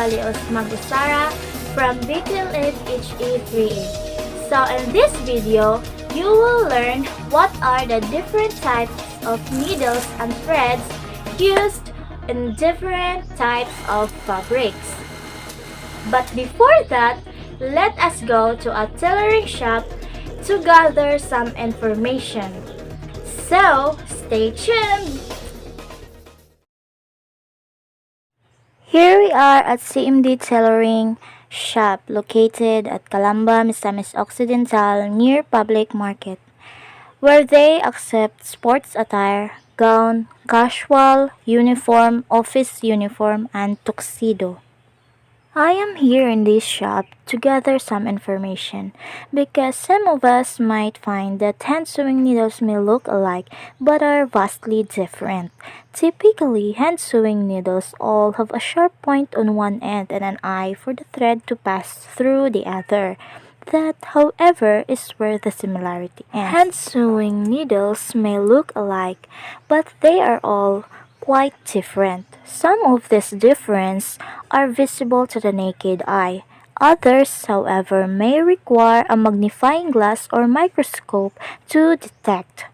Alios Magusara from BQLIT HE3A. So in this video, you will learn what are the different types of needles and threads used in different types of fabrics. But before that, let us go to a tailoring shop to gather some information. So, stay tuned! Here we are at CMD Tailoring Shop located at Calamba, Misamis Occidental near Public Market, where they accept sports attire, gown, casual, uniform, office uniform, and tuxedo. I am here in this shop to gather some information because some of us might find that hand sewing needles may look alike but are vastly different. Typically, hand sewing needles all have a sharp point on one end and an eye for the thread to pass through the other. That, however, is where the similarity ends. Hand sewing needles may look alike, but they are all quite different. Some of this difference are visible to the naked eye. Others, however, may require a magnifying glass or microscope to detect.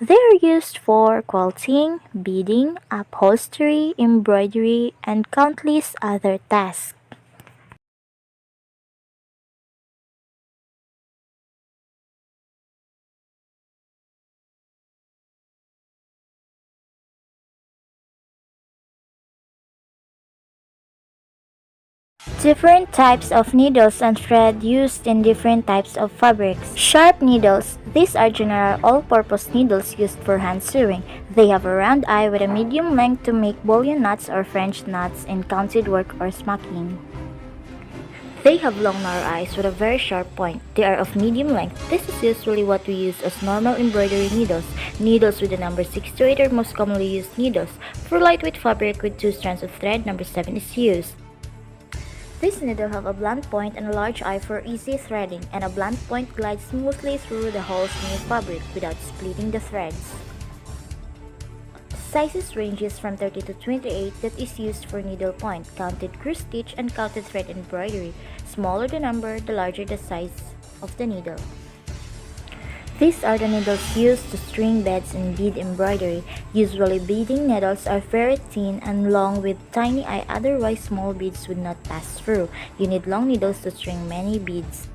They are used for quilting, beading, upholstery, embroidery, and countless other tasks. Different types of needles and thread used in different types of fabrics. Sharp needles. These are general all-purpose needles used for hand sewing. They have a round eye with a medium length to make bullion knots or French knots in counted work or smocking. They have long narrow eyes with a very sharp point. They are of medium length. This is usually what we use as normal embroidery needles. Needles with the number 6 to 8 are most commonly used needles. For lightweight fabric with 2 strands of thread, number 7 is used. This needle have a blunt point and a large eye for easy threading, and a blunt point glides smoothly through the holes in your fabric without splitting the threads. Sizes ranges from 30 to 28 that is used for needle point, counted cross stitch, and counted thread embroidery. Smaller the number, the larger the size of the needle. These are the needles used to string beads and bead embroidery. Usually beading needles are very thin and long with tiny eye, otherwise small beads would not pass through. You need long needles to string many beads.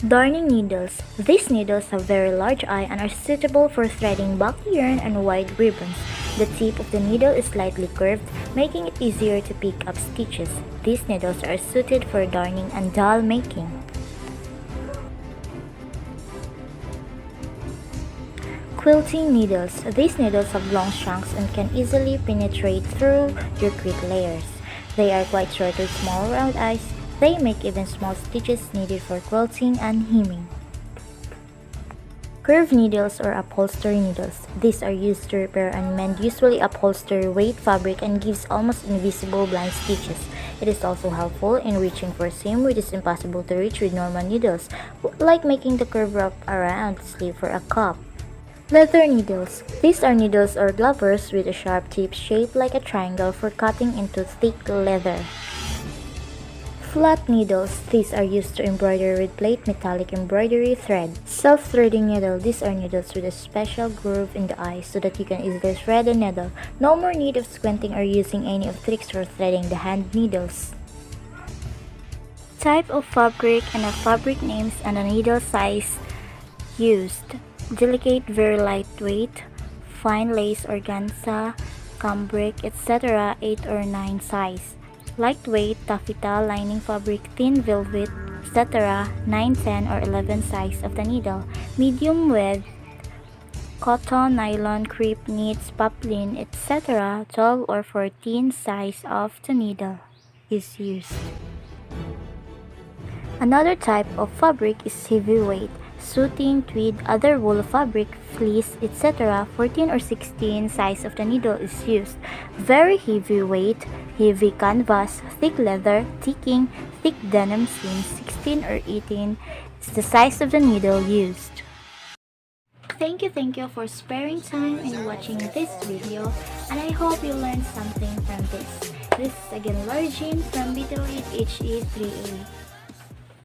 Darning needles. These needles have very large eye and are suitable for threading bulky yarn and wide ribbons. The tip of the needle is slightly curved, making it easier to pick up stitches. These needles are suited for darning and doll making. Quilting needles. These needles have long shanks and can easily penetrate through your quilt layers. They are quite short with small round eyes. They make even small stitches needed for quilting and hemming. Curved needles or upholstery needles. These are used to repair and mend usually upholstery weight fabric and gives almost invisible blind stitches. It is also helpful in reaching for seam which is impossible to reach with normal needles, like making the curve wrap around the sleeve for a cup. Leather needles. These are needles or glovers with a sharp tip shaped like a triangle for cutting into thick leather. Flat needles. These are used to embroider with plate metallic embroidery thread. Self-threading needle. These are needles with a special groove in the eye so that you can easily thread the needle. No more need of squinting or using any of tricks for threading the hand needles. Type of fabric and a fabric names and a needle size used. Delicate, very lightweight, fine lace, organza, cambric, etc. 8 or 9 size. Lightweight, taffeta, lining fabric, thin velvet, etc. 9, 10 or 11 size of the needle. Medium width, cotton, nylon, crepe, knits, poplin, etc. 12 or 14 size of the needle is used. Another type of fabric is heavyweight. Suiting, tweed, other wool fabric, fleece, etc. 14 or 16 size of the needle is used. Very heavy weight, heavy canvas, thick leather, ticking, thick denim seam. 16 or 18 is the size of the needle used. thank you for sparing time and watching this video, and I hope you learned something from this. This is again Laura Jean from BTOHE3A.